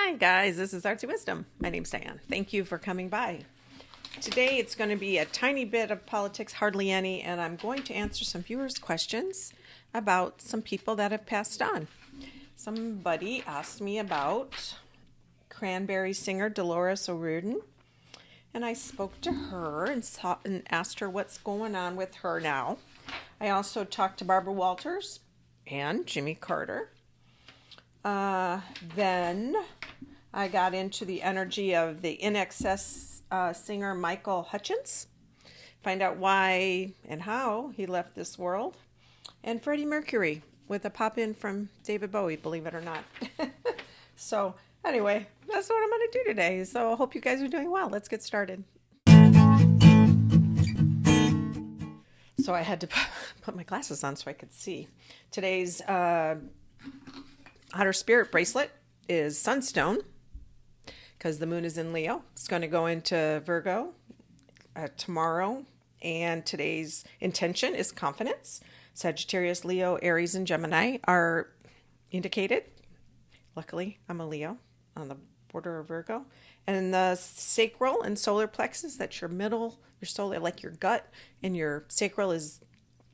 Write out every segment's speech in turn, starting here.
Hi guys, this is ArtsyWisdom. My name's Diane. Thank you for coming by. Today it's going to be a tiny bit of politics, hardly any, and I'm going to answer some viewers' questions about some people that have passed on. Somebody asked me about Cranberries singer Delores O'Riordan, and I spoke to her and asked her what's going on with her now. I also talked to Barbara Walters and J.Carter. Then I got into the energy of the INXS singer Michael Hutchence. Find out why and how he left this world. And Freddie Mercury with a pop-in from David Bowie, believe it or not. So anyway, that's what I'm going to do today. So I hope you guys are doing well. Let's get started. So I had to put my glasses on so I could see. Today's OTTERSPIRIT bracelet is Sunstone because the moon is in Leo. It's going to go into Virgo tomorrow, and today's intention is confidence. Sagittarius, Leo, Aries, and Gemini are indicated. Luckily, I'm a Leo on the border of Virgo. And the sacral and solar plexus, that's your middle, your solar, like your gut, and your sacral is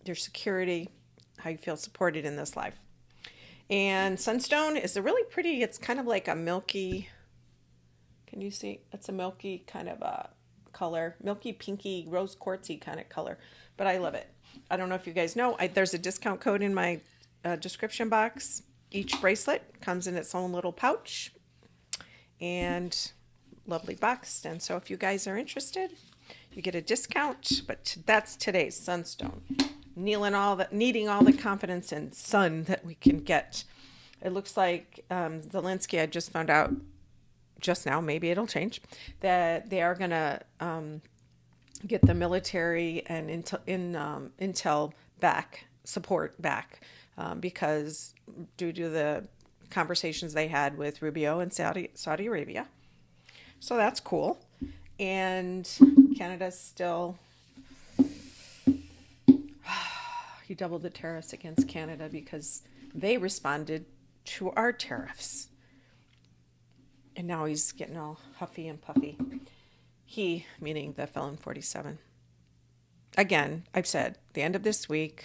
your security, how you feel supported in this life. And Sunstone is a really pretty, it's kind of like a milky, can you see? It's a milky kind of a color, milky, pinky, rose quartzy kind of color, but I love it. I don't know if you guys know, there's a discount code in my description box. Each bracelet comes in its own little pouch and lovely boxed. And so if you guys are interested, you get a discount, but that's today's Sunstone. Needing all the confidence and sun that we can get. It looks like Zelensky, I just found out just now, maybe it'll change, that they are going to get the military and intel support back because due to the conversations they had with Rubio and Saudi Arabia. So that's cool. And Canada's still... He doubled the tariffs against Canada because they responded to our tariffs. And now he's getting all huffy and puffy. He, meaning the felon 47. Again, I've said, the end of this week,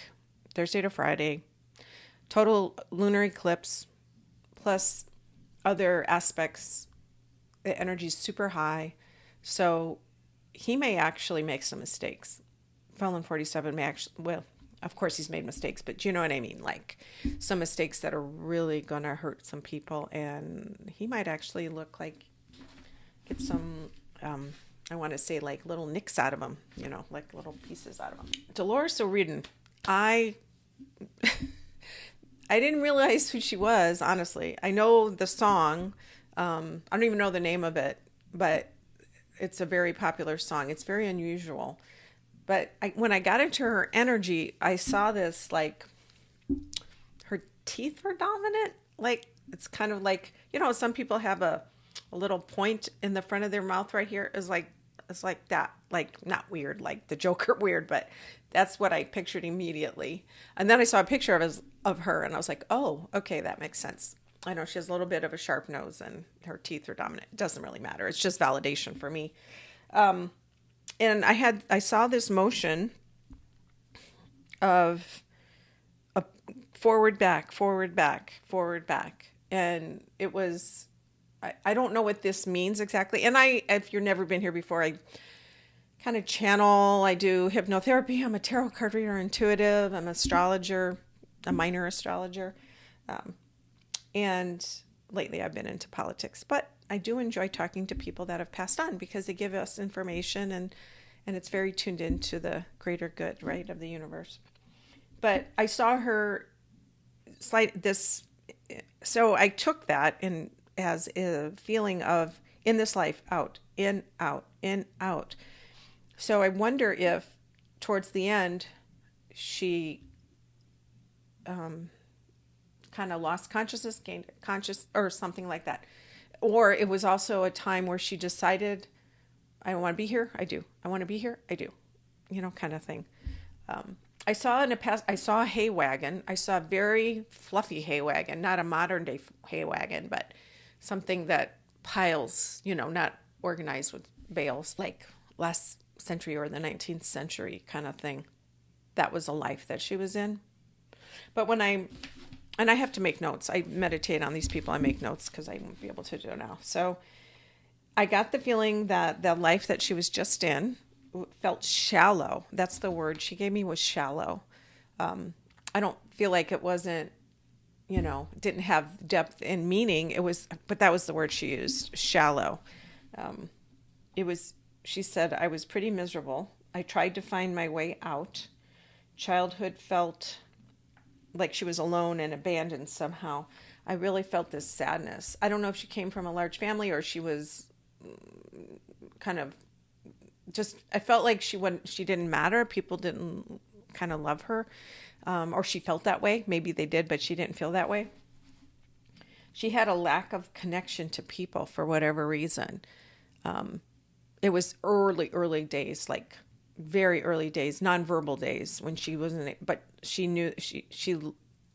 Thursday to Friday, total lunar eclipse, plus other aspects. The energy's super high. So he may actually make some mistakes. Felon 47 may actually, well, of course he's made mistakes, but you know what I mean? Like some mistakes that are really going to hurt some people. And he might actually look like, get some, I want to say like little nicks out of him, you know, like little pieces out of him. Delores O'Riordan, I didn't realize who she was, honestly. I know the song. I don't even know the name of it, but it's a very popular song. It's very unusual. But when I got into her energy, I saw this, like, her teeth were dominant. Like, it's kind of like, you know, some people have a little point in the front of their mouth right here. It's like that. Like, not weird, like the Joker weird, but that's what I pictured immediately. And then I saw a picture of her, and I was like, oh, okay, that makes sense. I know she has a little bit of a sharp nose, and her teeth are dominant. It doesn't really matter. It's just validation for me. And I saw this motion of a forward, back, forward, back, forward, back. And it was, I don't know what this means exactly. And if you've never been here before, I kind of channel, I do hypnotherapy. I'm a tarot card reader, intuitive. I'm an astrologer, a minor astrologer. And lately I've been into politics, but I do enjoy talking to people that have passed on because they give us information and it's very tuned into the greater good, right, of the universe. But I saw her so I took that as a feeling of in this life, out, in, out, in, out. So I wonder if towards the end she kind of lost consciousness, gained conscious, or something like that. Or it was also a time where she decided, I want to be here. I do. I want to be here. I do. You know, kind of thing. I saw a hay wagon. I saw a very fluffy hay wagon, not a modern day hay wagon, but something that piles, not organized with bales like last century or the 19th century kind of thing. That was a life that she was in. But and I have to make notes. I meditate on these people. I make notes because I won't be able to do it now. So I got the feeling that the life that she was just in felt shallow. That's the word she gave me, was shallow. I don't feel like it wasn't, didn't have depth and meaning. But that was the word she used, shallow. She said, I was pretty miserable. I tried to find my way out. Childhood felt like she was alone and abandoned somehow. I really felt this sadness. I don't know if she came from a large family or she was kind of I felt like she didn't matter. People didn't kind of love her, or she felt that way. Maybe they did, but she didn't feel that way. She had a lack of connection to people for whatever reason. It was early days, like very early days, nonverbal days when she wasn't, but she knew she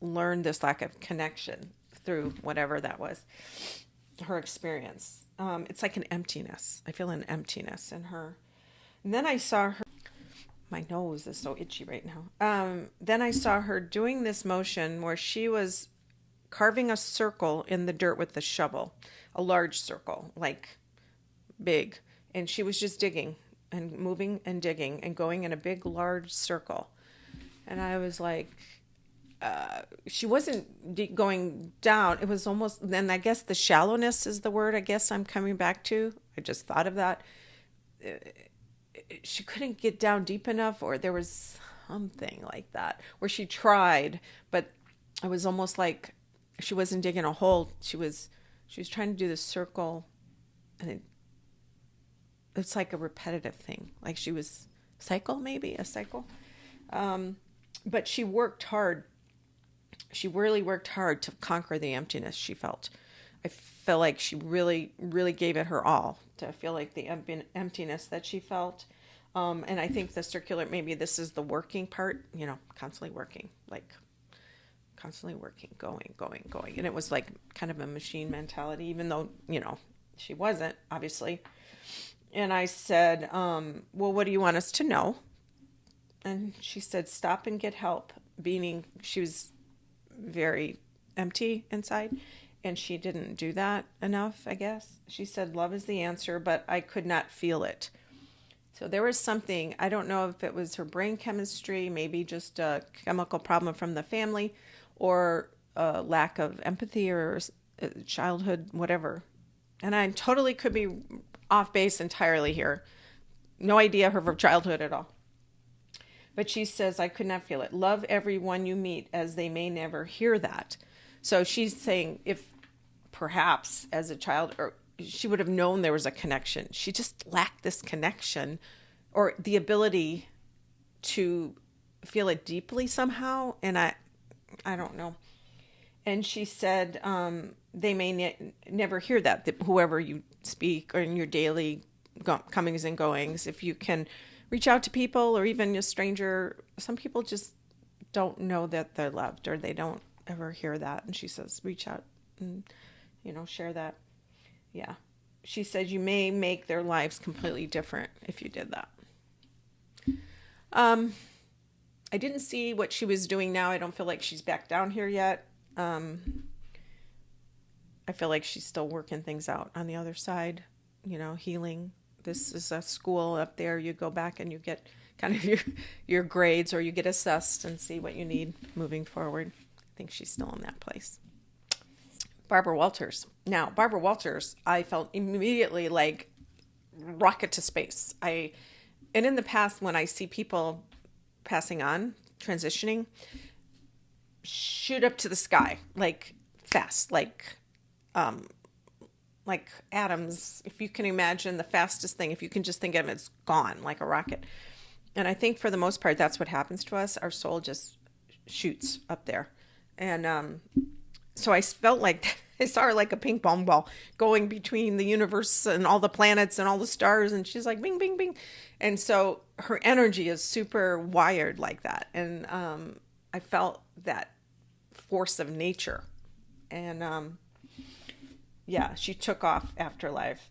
learned this lack of connection through whatever that was, her experience. It's like an emptiness. I feel an emptiness in her. And then I saw her, my nose is so itchy right now. Then I saw her doing this motion where she was carving a circle in the dirt with the shovel, a large circle, like big. And she was just digging and moving and digging and going in a big, large circle. And I was like, she wasn't going down. It was almost, then I guess the shallowness is the word I guess I'm coming back to. I just thought of that. She couldn't get down deep enough, or there was something like that where she tried, but it was almost like she wasn't digging a hole. She was trying to do the circle, and it's like a repetitive thing. Like she was a cycle. But she worked hard. She really worked hard to conquer the emptiness she felt. I feel like she really, really gave it her all to feel like the emptiness that she felt. And I think the circular, maybe this is the working part, constantly working, going. And it was like kind of a machine mentality, even though, she wasn't, obviously. And I said, well, what do you want us to know? And she said, stop and get help. Meaning she was very empty inside, and she didn't do that enough, I guess. She said, love is the answer, but I could not feel it. So there was something, I don't know if it was her brain chemistry, maybe just a chemical problem from the family, or a lack of empathy, or childhood, whatever. And I totally could be off base entirely here. No idea of her childhood at all. But she says, I could not feel it. Love everyone you meet, as they may never hear that. So she's saying, if perhaps as a child, or she would have known there was a connection. She just lacked this connection, or the ability to feel it deeply somehow. And I don't know. And she said, they may never hear that whoever you speak, or in your daily comings and goings, if you can reach out to people, or even a stranger. Some people just don't know that they're loved, or they don't ever hear that. And she says, reach out and, share that. Yeah. She said, you may make their lives completely different if you did that. I didn't see what she was doing now. I don't feel like she's back down here yet. I feel like she's still working things out on the other side, healing. This is a school up there. You go back and you get kind of your grades, or you get assessed and see what you need moving forward. I think she's still in that place. Barbara Walters. Now, Barbara Walters, I felt immediately like rocket to space. And in the past, when I see people passing on, transitioning, shoot up to the sky, like fast, like atoms. If you can imagine the fastest thing, if you can just think of it, it's gone like a rocket. And I think for the most part, that's what happens to us. Our soul just shoots up there. And so I felt like I saw her like a ping pong ball going between the universe and all the planets and all the stars. And she's like, bing, bing, bing. And so her energy is super wired like that. And I felt that force of nature. And yeah, she took off afterlife,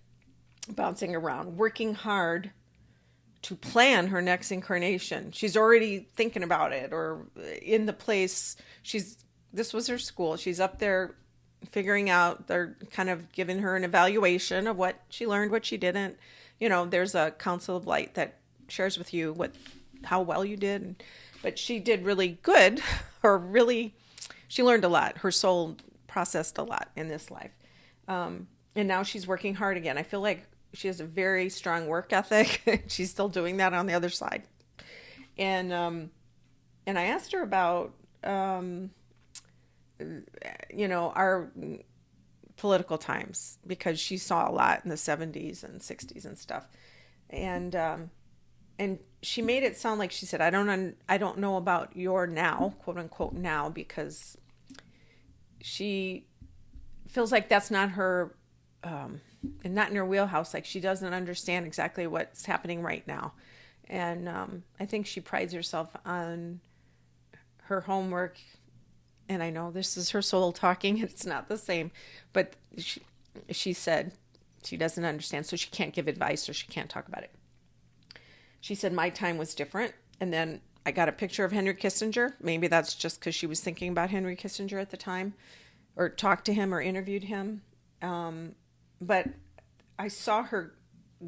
bouncing around, working hard to plan her next incarnation. She's already thinking about it, or in the place. This was her school. She's up there figuring out, they're kind of giving her an evaluation of what she learned, what she didn't. There's a council of light that shares with you how well you did. But she did really good, she learned a lot. Her soul processed a lot in this life. And now she's working hard again. I feel like she has a very strong work ethic. She's still doing that on the other side. And I asked her about, our political times, because she saw a lot in the 70s and 60s and stuff. And she made it sound like, she said, I don't know about your now, quote unquote now, because she feels like that's not her, and not in her wheelhouse. Like, she doesn't understand exactly what's happening right now. And I think she prides herself on her homework. And I know this is her soul talking, it's not the same, but she said she doesn't understand, so she can't give advice, or she can't talk about it. She said, my time was different. And then I got a picture of Henry Kissinger. Maybe that's just because she was thinking about Henry Kissinger at the time, or talked to him or interviewed him. But I saw her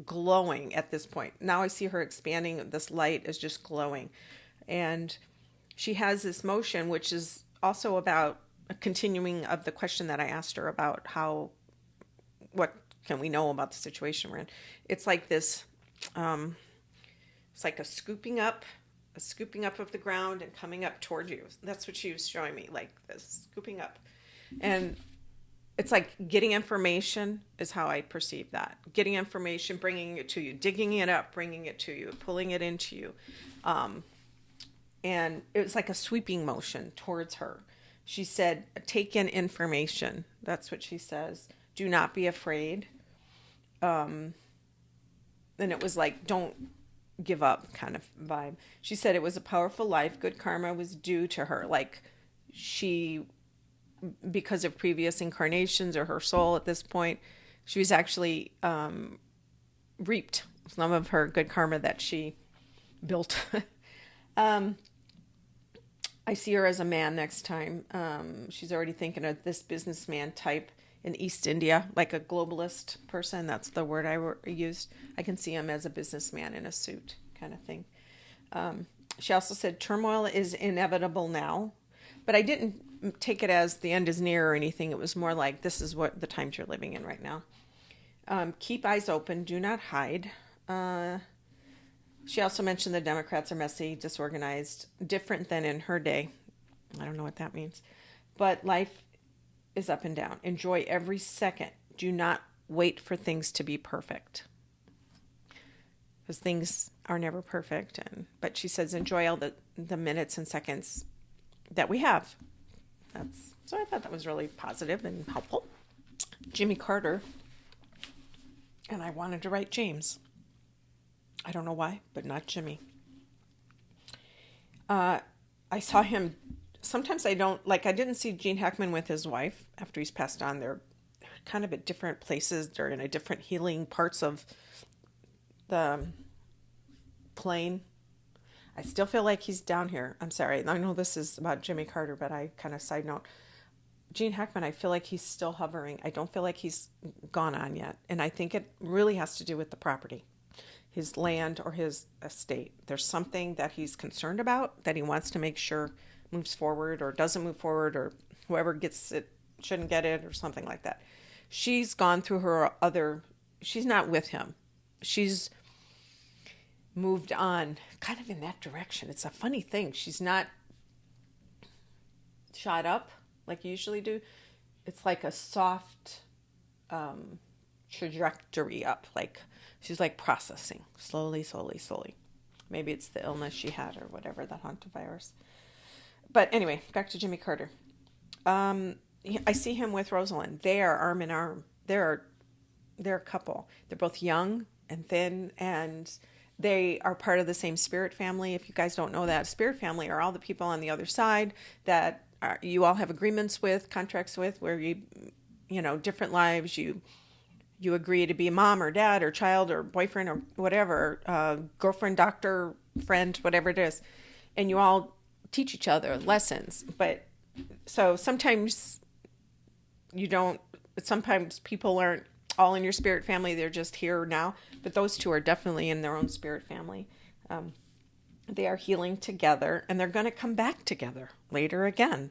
glowing at this point. Now I see her expanding. This light is just glowing. And she has this motion, which is also about a continuing of the question that I asked her about what can we know about the situation we're in. It's like this, it's like a scooping up of the ground and coming up toward you. That's what she was showing me, like this scooping up. And it's like getting information is how I perceive that. Getting information, bringing it to you, digging it up, bringing it to you, pulling it into you. And it was like a sweeping motion towards her. She said, take in information. That's what she says. Do not be afraid. And it was like, don't give up kind of vibe. She said it was a powerful life. Good karma was due to her. Like, she, because of previous incarnations or her soul at this point, she was actually reaped some of her good karma that she built. I see her as a man next time. She's already thinking of this businessman type in East India, like a globalist person. That's the word I used. I can see him as a businessman in a suit kind of thing. She also said turmoil is inevitable now, but I didn't take it as the end is near or anything. It was more like, this is what the times you're living in right now. Keep eyes open. Do not hide. She also mentioned the Democrats are messy, disorganized, different than in her day. I don't know what that means. But life is up and down. Enjoy every second. Do not wait for things to be perfect, because things are never perfect. But she says enjoy all the minutes and seconds that we have. So I thought that was really positive and helpful. J.Carter, and I wanted to write James. I don't know why, but not Jimmy. I saw him, sometimes I didn't see Gene Hackman with his wife after he's passed on. They're kind of at different places. They're in a different healing parts of the plane. I still feel like he's down here. I'm sorry. I know this is about J.Carter, but I kind of side note. Gene Hackman, I feel like he's still hovering. I don't feel like he's gone on yet. And I think it really has to do with the property. His land or his estate. There's something that he's concerned about that he wants to make sure moves forward or doesn't move forward, or whoever gets it shouldn't get it or something like that. She's gone through she's not with him. She's moved on kind of in that direction. It's a funny thing. She's not shot up like you usually do. It's like a soft trajectory up, like she's like processing slowly. Maybe it's the illness she had or whatever, the hantavirus. But anyway, back to J.Carter. I see him with Rosalind. They are arm in arm. They're a couple. They're both young and thin, and they are part of the same spirit family. If you guys don't know that, spirit family are all the people on the other side that you all have agreements with, contracts with, where you different lives. You agree to be mom or dad or child or boyfriend or whatever, girlfriend, doctor, friend, whatever it is. And you all teach each other lessons. But so sometimes sometimes people aren't all in your spirit family. They're just here now. But those two are definitely in their own spirit family. They are healing together, and they're going to come back together later again,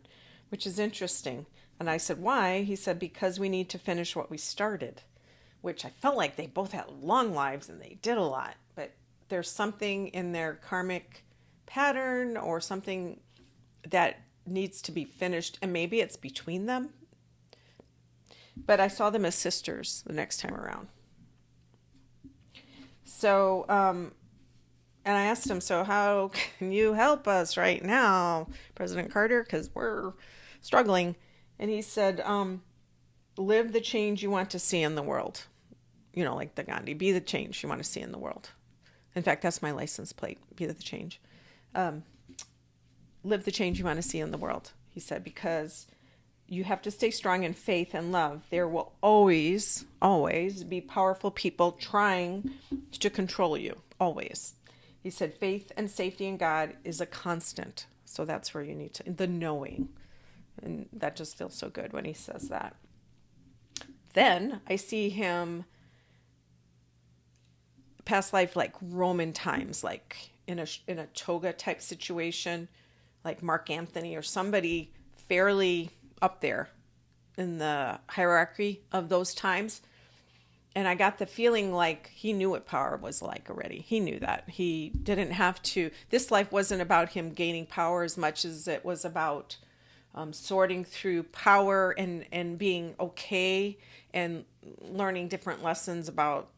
which is interesting. And I said, why? He said, because we need to finish what we started, which I felt like they both had long lives and they did a lot. But there's something in their karmic pattern or something that needs to be finished, and maybe it's between them. But I saw them as sisters the next time around. So, and I asked him, so how can you help us right now, President Carter? Because we're struggling. And he said, live the change you want to see in the world. Like the Gandhi, be the change you want to see in the world. In fact, that's my license plate, be the change. Live the change you want to see in the world, he said, because you have to stay strong in faith and love. There will always, always be powerful people trying to control you, always. He said, faith and safety in God is a constant. So that's where you need the knowing. And that just feels so good when he says that. Then I see him past life like Roman times, like in a toga type situation, like Mark Anthony or somebody fairly up there in the hierarchy of those times. And I got the feeling like he knew what power was like already. He knew that. He didn't have to. This life wasn't about him gaining power as much as it was about sorting through power and being okay and learning different lessons about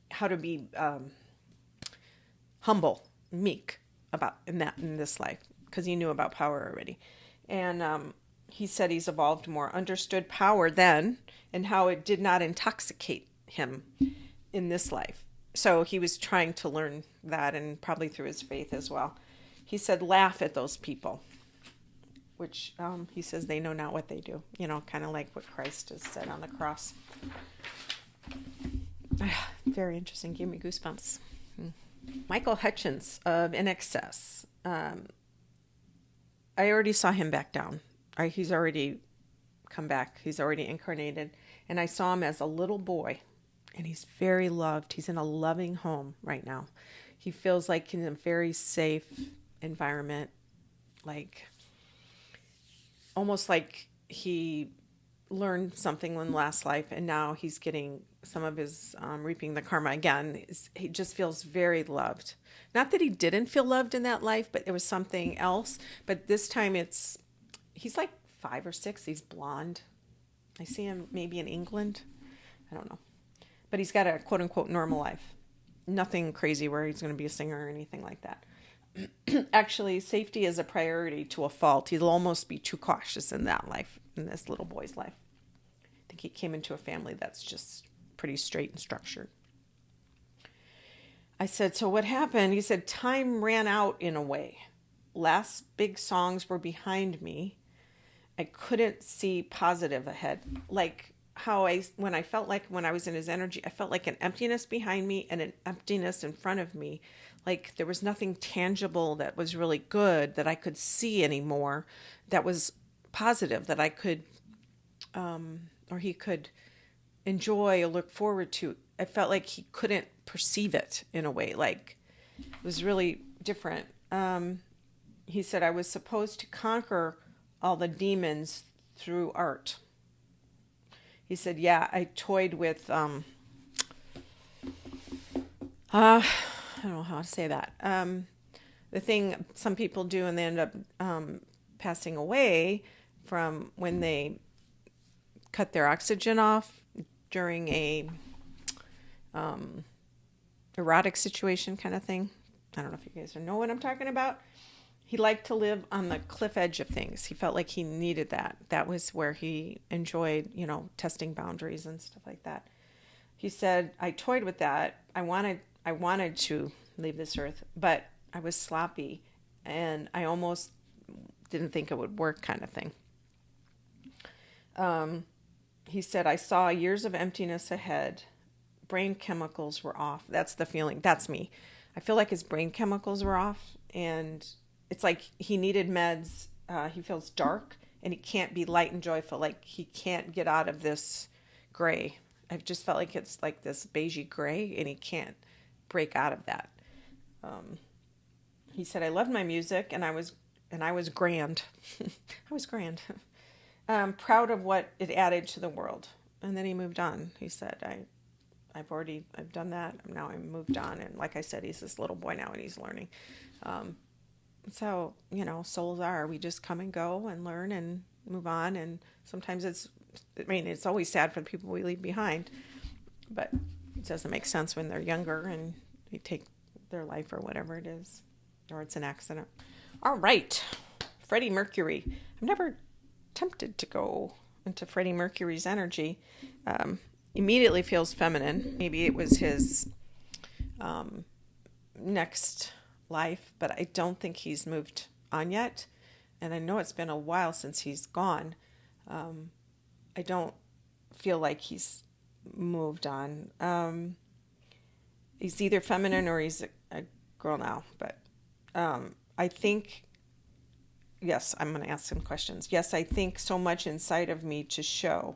how to be humble, meek in this life, because he knew about power already. And he said he's evolved more, understood power then and how it did not intoxicate him in this life. So he was trying to learn that, and probably through his faith as well. He said, laugh at those people, which he says they know not what they do, kind of like what Christ has said on the cross. Very interesting. Gave me goosebumps. Michael Hutchence of INXS. I already saw him back down. He's already come back. He's already incarnated. And I saw him as a little boy. And he's very loved. He's in a loving home right now. He feels like he's in a very safe environment. Like, almost like he learned something in last life, and now he's getting some of his reaping the karma again. He just feels very loved. Not that he didn't feel loved in that life, but it was something else. But this time he's like 5 or 6. He's blonde. I see him maybe in England. I don't know. But he's got a quote unquote normal life. Nothing crazy where he's going to be a singer or anything like that. Actually, safety is a priority to a fault. He'll almost be too cautious in that life, in this little boy's life. I think he came into a family that's just pretty straight and structured. I said, so what happened? He said, time ran out in a way. Last big songs were behind me. I couldn't see positive ahead. Like how when I was in his energy, I felt like an emptiness behind me and an emptiness in front of me. Like there was nothing tangible that was really good that I could see anymore that was positive, that I could, or he could enjoy or look forward to. I felt like he couldn't perceive it in a way, like it was really different. He said, I was supposed to conquer all the demons through art. He said, yeah, I toyed with, I don't know how to say that. The thing some people do and they end up passing away from when they cut their oxygen off during a erotic situation kind of thing. I don't know if you guys know what I'm talking about. He liked to live on the cliff edge of things. He felt like he needed that. That was where he enjoyed, testing boundaries and stuff like that. He said, I toyed with that. I wanted to leave this earth, but I was sloppy and I almost didn't think it would work kind of thing. He said, I saw years of emptiness ahead. Brain chemicals were off. That's the feeling. That's me. I feel like his brain chemicals were off, and it's like he needed meds. He feels dark, and he can't be light and joyful. Like he can't get out of this gray. I've just felt like it's like this beigey gray, and he can't break out of that. He said, I loved my music, and I was grand. I was grand. Proud of what it added to the world. And then he moved on. He said, I've done that. Now I'm moved on. And like I said, he's this little boy now and he's learning. That's how, souls are. We just come and go and learn and move on. And sometimes it's always sad for the people we leave behind, but it doesn't make sense when they're younger and they take their life or whatever it is, or it's an accident. All right. Freddie Mercury. I've never tempted to go into Freddie Mercury's energy. Immediately feels feminine. Maybe it was his next life, but I don't think he's moved on yet. And I know it's been a while since he's gone. I don't feel like he's moved on. He's either feminine or he's a girl now. But I think, yes, I'm going to ask some questions. Yes, I think so much inside of me to show.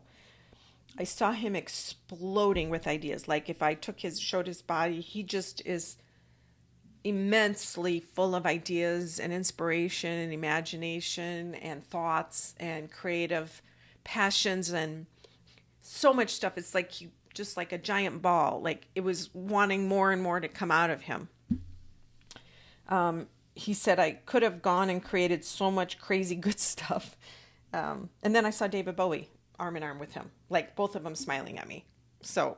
I saw him exploding with ideas. Like if I showed his body, he just is immensely full of ideas and inspiration and imagination and thoughts and creative passions and so much stuff. It's like just like a giant ball. Like it was wanting more and more to come out of him. He said, I could have gone and created so much crazy good stuff. And then I saw David Bowie arm in arm with him, like both of them smiling at me. So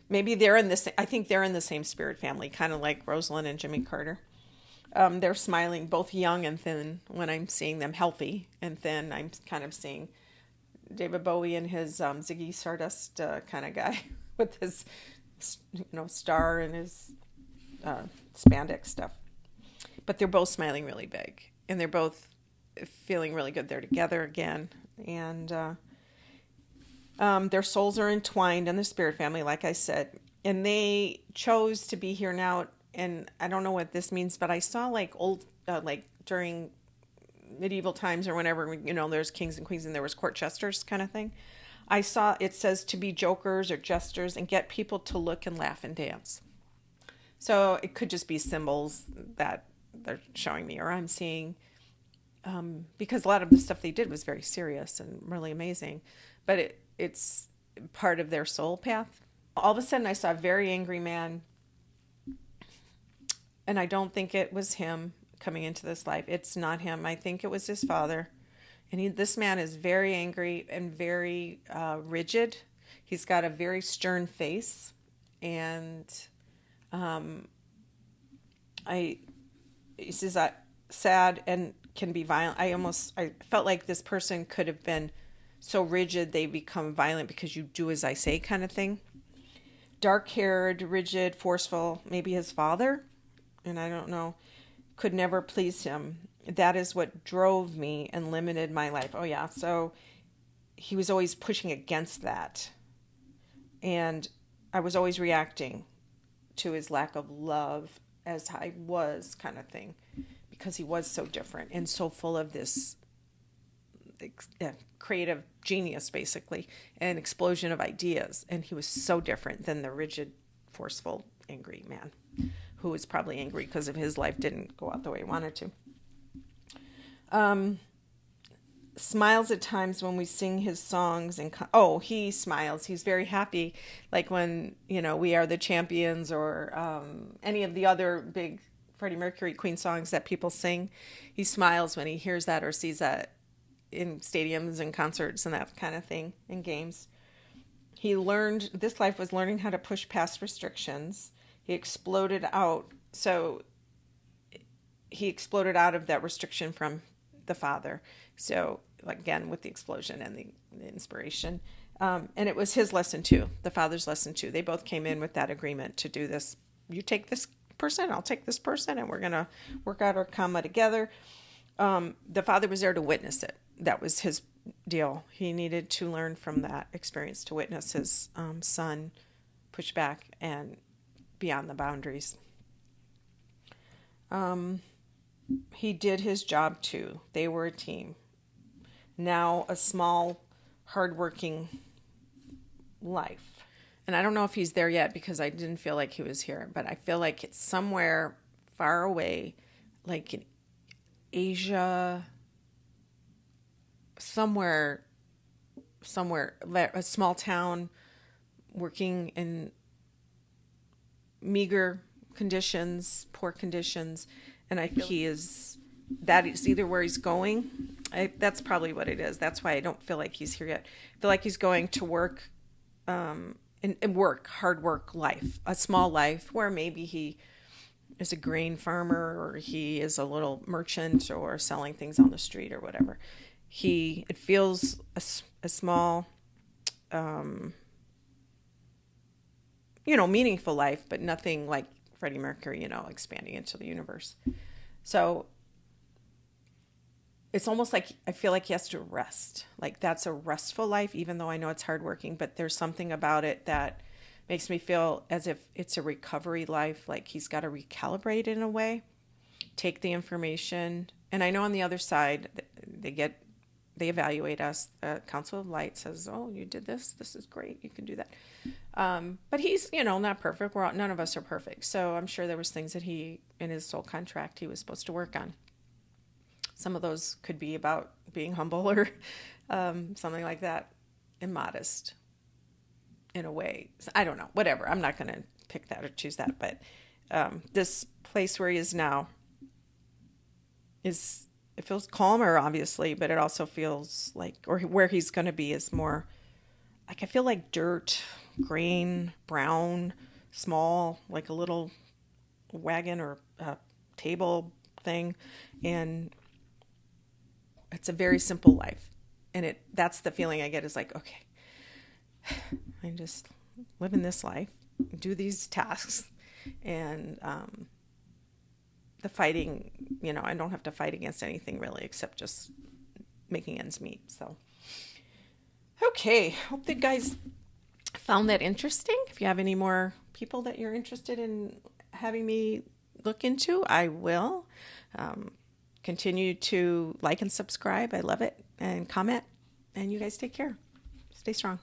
maybe they're in this. I think they're in the same spirit family, kind of like Rosalind and Jimmy Carter. They're smiling, both young and thin. When I'm seeing them healthy and thin, I'm kind of seeing David Bowie and his Ziggy Stardust kind of guy with his, star and his spandex stuff. But they're both smiling really big, and they're both feeling really good. They're together again, and their souls are entwined in the spirit family, like I said, and they chose to be here now. And I don't know what this means, but I saw like old, like during medieval times or whenever, there's kings and queens and there was court jesters kind of thing. I saw it says to be jokers or jesters and get people to look and laugh and dance. So it could just be symbols that they're showing me or I'm seeing, because a lot of the stuff they did was very serious and really amazing, but it's part of their soul path. All of a sudden I saw a very angry man, and I don't think it was him coming into this life. It's not him. I think it was his father. And this man is very angry and very rigid. He's got a very stern face. And he says sad and can be violent. I felt like this person could have been so rigid they become violent because you do as I say kind of thing. Dark-haired, rigid, forceful, maybe his father. And I don't know, could never please him. That is what drove me and limited my life. Oh yeah, so he was always pushing against that. And I was always reacting to his lack of love as I was kind of thing. Because he was so different and so full of this creative genius, basically, an explosion of ideas. And he was so different than the rigid, forceful, angry man, who was probably angry because of his life didn't go out the way he wanted to. Smiles at times when we sing his songs. And he smiles. He's very happy. Like when, We Are the Champions or any of the other big Freddie Mercury Queen songs that people sing. He smiles when he hears that or sees that in stadiums and concerts and that kind of thing, in games. This life was learning how to push past restrictions. He exploded out. So he exploded out of that restriction from the father. So again, with the explosion and the inspiration. And it was his lesson too, the father's lesson too. They both came in with that agreement to do this. You take this person, I'll take this person, and we're going to work out our karma together. The father was there to witness it. That was his deal. He needed to learn from that experience to witness his son push back and beyond the boundaries. He did his job too. They were a team. Now a small, hardworking life. And I don't know if he's there yet because I didn't feel like he was here, but I feel like it's somewhere far away, like in Asia, somewhere, a small town, working in meager conditions, poor conditions, and I feel that is either where he's going. That's probably what it is. That's why I don't feel like he's here yet. I feel like he's going to work, and hard work life, a small life where maybe he is a grain farmer or he is a little merchant or selling things on the street or whatever. It feels a small, meaningful life, but nothing like Freddie Mercury, expanding into the universe. So it's almost like I feel like he has to rest. Like that's a restful life, even though I know it's hardworking, but there's something about it that makes me feel as if it's a recovery life. Like he's got to recalibrate in a way, take the information. And I know on the other side, they evaluate us. The Council of Light says, oh, you did this. This is great. You can do that. But he's, not perfect. None of us are perfect. So I'm sure there was things that he, in his soul contract, he was supposed to work on. Some of those could be about being humble or something like that, and modest in a way. I don't know. Whatever. I'm not going to pick that or choose that. But this place where he is now it feels calmer, obviously, but it also feels like, or where he's going to be is more like, I feel like dirt, grain, brown, small, like a little wagon or a table thing. And it's a very simple life. And that's the feeling I get is like, okay, I just live in this life, do these tasks, and the fighting, I don't have to fight against anything really, except just making ends meet. So, okay. Hope that guys found that interesting. If you have any more people that you're interested in having me look into, I will. Continue to like and subscribe. I love it. And comment. And you guys take care. Stay strong.